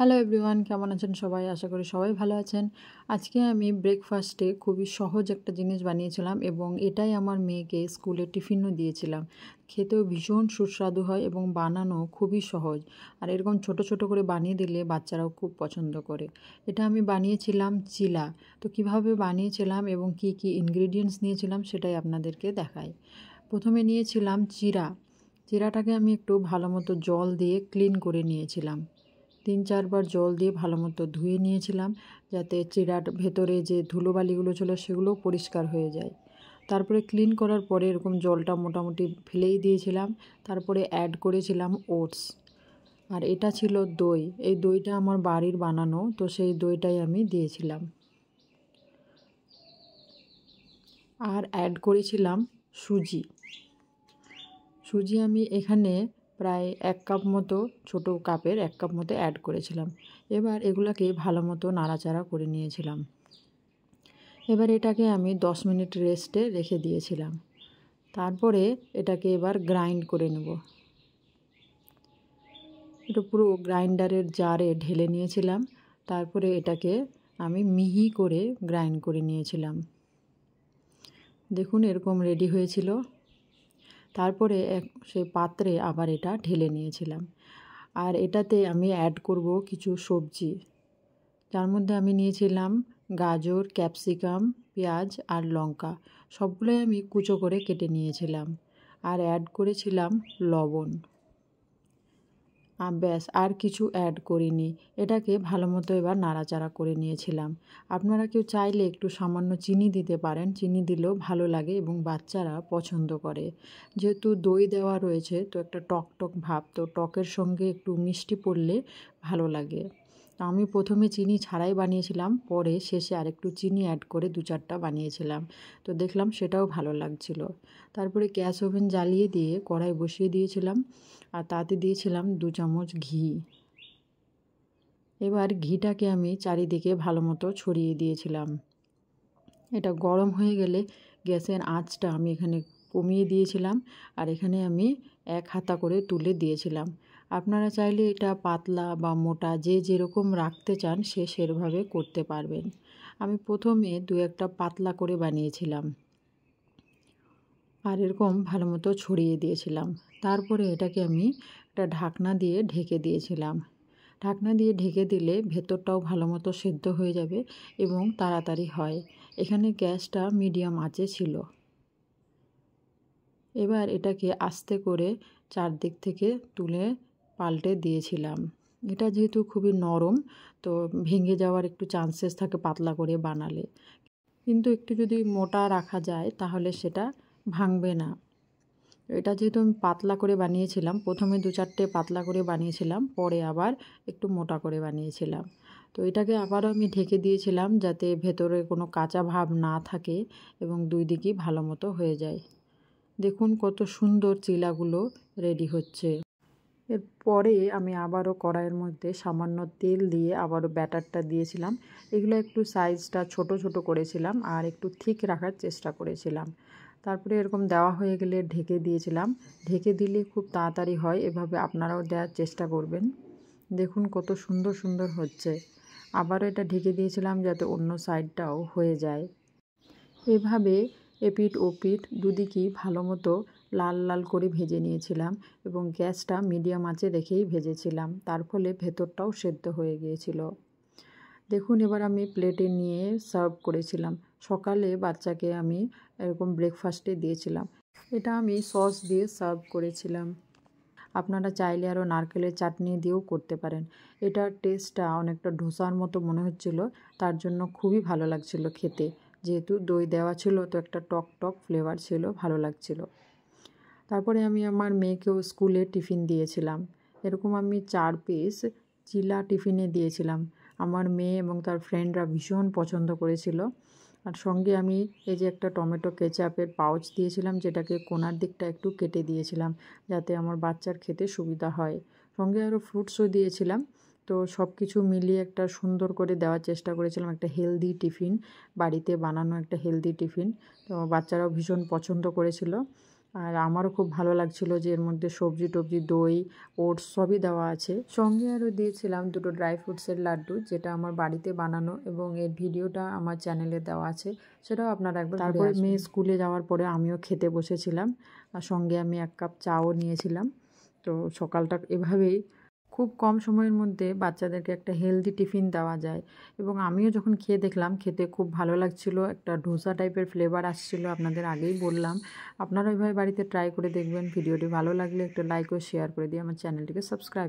Hello everyone, কেমন আছেন সবাই? আশা করি সবাই ভালো আছেন। আজকে আমি ব্রেকফাস্টে খুবই সহজ একটা জিনিস বানিয়েছিলাম এবং এটাই আমার মেয়েকে স্কুলে টিফিনও দিয়েছিলাম। খেতেও ভীষণ সুস্বাদু হয় এবং বানানো খুবই সহজ। আর এরকম ছোট ছোট করে বানিয়ে দিলে বাচ্চারাও খুব পছন্দ করে। এটা আমি বানিয়েছিলাম চিলা। তো কিভাবে বানিয়েছিলাম এবং কি কি ইনগ্রেডিয়েন্টস নিয়েছিলাম সেটাই আপনাদেরকে দেখাই। প্রথমে নিয়েছিলাম চিড়া। চিড়াটাকে আমি একটু ভালো মতো জল দিয়ে ক্লিন করে নিয়েছিলাম। 3-4 বার জল দিয়ে ভালো মতো ধুয়ে নিয়েছিলাম, যাতে চিড়ার ভেতরে যে ধুলোবালিগুলো ছিল সেগুলোও পরিষ্কার হয়ে যায়। তারপরে ক্লিন করার পরে এরকম জলটা মোটামুটি ফেলেই দিয়েছিলাম। তারপরে অ্যাড করেছিলাম ওটস। আর এটা ছিল দই। এই দইটা আমার বাড়ির বানানো, তো সেই দইটাই আমি দিয়েছিলাম। আর অ্যাড করেছিলাম সুজি। সুজি আমি এখানে প্রায় 1 কাপ মতো, ছোটো কাপের 1 কাপ মতো অ্যাড করেছিলাম। এবার এগুলোকে ভালো মতো নাড়াচাড়া করে নিয়েছিলাম। এবার এটাকে আমি 10 মিনিট রেস্টে রেখে দিয়েছিলাম। তারপরে এটাকে এবার গ্রাইন্ড করে নেব। এটা পুরো গ্রাইন্ডারের জারে ঢেলে নিয়েছিলাম। তারপরে এটাকে আমি মিহি করে গ্রাইন্ড করে নিয়েছিলাম। দেখুন এরকম রেডি হয়েছিল। তারপরে সেই পাত্রে আবার এটা ঢেলে নিয়েছিলাম। আর এটাতে আমি অ্যাড করব কিছু সবজি, যার মধ্যে আমি নিয়েছিলাম গাজর, ক্যাপসিকাম, পেঁয়াজ আর লঙ্কা। সবগুলোই আমি কুচো করে কেটে নিয়েছিলাম। আর অ্যাড করেছিলাম লবণ। ব্যাস, আর কিছু অ্যাড করিনি। এটাকে ভালো মতো এবার নাড়াচাড়া করে নিয়েছিলাম। আপনারা কেউ চাইলে একটু সামান্য চিনি দিতে পারেন। চিনি দিলেও ভালো লাগে এবং বাচ্চারা পছন্দ করে। যেহেতু দই দেওয়া রয়েছে, তো একটা টক টক ভাব, তো টকের সঙ্গে একটু মিষ্টি পড়লে ভালো লাগে। তো আমি প্রথমে চিনি ছাড়াই বানিয়েছিলাম, পরে শেষে আরেকটু চিনি অ্যাড করে 2-4টা বানিয়েছিলাম। তো দেখলাম সেটাও ভালো লাগছিল। তারপরে গ্যাস ওভেন জ্বালিয়ে দিয়ে কড়াই বসিয়ে দিয়েছিলাম আর তাতে দিয়েছিলাম 2 চামচ ঘি। এবার ঘিটাকে আমি চারিদিকে ভালো মতো ছড়িয়ে দিয়েছিলাম। এটা গরম হয়ে গেলে গ্যাসের আঁচটা আমি এখানে কমিয়ে দিয়েছিলাম আর এখানে আমি 1 হাতা করে তুলে দিয়েছিলাম। আপনারা চাইলে এটা পাতলা বা মোটা যে যেরকম রাখতে চান সে সেভাবে করতে পারবেন। আমি প্রথমে 2-1টা পাতলা করে বানিয়েছিলাম আর এরকম ভালো মতো ছড়িয়ে দিয়েছিলাম। তারপরে এটাকে আমি একটা ঢাকনা দিয়ে ঢেকে দিয়েছিলাম। ঢাকনা দিয়ে ঢেকে দিলে ভেতরটাও ভালো মতো সেদ্ধ হয়ে যাবে এবং তাড়াতাড়ি হয়। এখানে গ্যাসটা মিডিয়াম আঁচে ছিল। এবার এটাকে আস্তে করে চারদিক থেকে তুলে পাল্টে দিয়েছিলাম। এটা যেহেতু খুবই নরম, তো ভেঙে যাওয়ার একটু চান্সেস থাকে পাতলা করে বানালে। কিন্তু একটু যদি মোটা রাখা যায় তাহলে সেটা ভাঙবে না। এটা যেহেতু আমি পাতলা করে বানিয়েছিলাম, প্রথমে 2-4টে পাতলা করে বানিয়েছিলাম, পরে আবার একটু মোটা করে বানিয়েছিলাম। তো এটাকে আবারও আমি ঢেকে দিয়েছিলাম যাতে ভেতরে কোনো কাঁচা ভাব না থাকে এবং 2 দিকই ভালো মতো হয়ে যায়। দেখুন কত সুন্দর চিলাগুলো রেডি হচ্ছে। এরপরে আমি আবারও কড়াইয়ের মধ্যে সামান্য তেল দিয়ে আবারও ব্যাটারটা দিয়েছিলাম। এগুলো একটু সাইজটা ছোট ছোট করেছিলাম আর একটু থিক রাখার চেষ্টা করেছিলাম। তারপরে এরকম দেওয়া হয়ে গেলে ঢেকে দিয়েছিলাম। ঢেকে দিলে খুব তাড়াতাড়ি হয়, এভাবে আপনারাও দেওয়ার চেষ্টা করবেন। দেখুন কত সুন্দর সুন্দর হচ্ছে। আবারও এটা ঢেকে দিয়েছিলাম যাতে অন্য সাইডটাও হয়ে যায়। এভাবে এপিঠ ওপিঠ দুদিকই ভালো মতো লাল লাল করে ভেজে নিয়েছিলাম এবং গ্যাসটা মিডিয়াম আঁচে রেখেই ভেজেছিলাম। তার ফলে ভেতরটাও সেদ্ধ হয়ে গিয়েছিল। দেখুন এবার আমি প্লেটে নিয়ে সার্ভ করেছিলাম। সকালে বাচ্চাকে আমি এরকম ব্রেকফাস্টে দিয়েছিলাম। এটা আমি সস দিয়ে সার্ভ করেছিলাম। আপনারা চাইলে আরও নারকেলের চাটনি দিয়েও করতে পারেন। এটার টেস্টটা অনেকটা ধোসার মতো মনে হচ্ছিল, তার জন্য খুবই ভালো লাগছিল খেতে। যেহেতু দই দেওয়া ছিল তো একটা টক টক ফ্লেভার ছিল, ভালো লাগছিল। তারপরে আমি আমার মেয়েকেও স্কুলে টিফিন দিয়েছিলাম। এরকম আমি 4 পিস চিলা টিফিনে দিয়েছিলাম। আমার মেয়ে এবং তার ফ্রেন্ডরা ভীষণ পছন্দ করেছিল। আর সঙ্গে আমি এই যে একটা টমেটো কেচাপের পাউচ দিয়েছিলাম, যেটাকে কোণার দিকটা একটু কেটে দিয়েছিলাম যাতে আমার বাচ্চার খেতে সুবিধা হয়। সঙ্গে আরও ফ্রুটসও দিয়েছিলাম। তো সব কিছু মিলিয়ে একটা সুন্দর করে দেওয়ার চেষ্টা করেছিলাম, একটা হেলদি টিফিন, বাড়িতে বানানো একটা হেলদি টিফিন। তো বাচ্চারাও ভীষণ পছন্দ করেছিল। আর আমারও খুব ভালো লাগছিল যে এর মধ্যে সবজি টবজি, দই, ওটস সবই দেওয়া আছে। সঙ্গে আরও দিয়েছিলাম 2টো ড্রাই ফ্রুটসের লাড্ডু, যেটা আমার বাড়িতে বানানো, এবং এর ভিডিওটা আমার চ্যানেলে দেওয়া আছে, সেটাও আপনারা একবার ঘুরে আসবেন। তারপরে মেয়ে স্কুলে যাওয়ার পরে আমিও খেতে বসেছিলাম, আর সঙ্গে আমি 1 কাপ চাও নিয়েছিলাম। তো সকালটা এভাবেই খুব কম সময়ের মধ্যে বাচ্চাদেরকে একটা হেলদি টিফিন দেওয়া যায়। এবং আমিও যখন খেয়ে দেখলাম, খেতে খুব ভালো লাগছিল, একটা ডোসা টাইপের ফ্লেভার আসছিল, আপনাদের আগেই বললাম। আপনারা এভাবে বাড়িতে ট্রাই করে দেখবেন। ভিডিওটি ভালো লাগলে একটা লাইক ও শেয়ার করে দিয়ে আমার চ্যানেলটিকে সাবস্ক্রাইব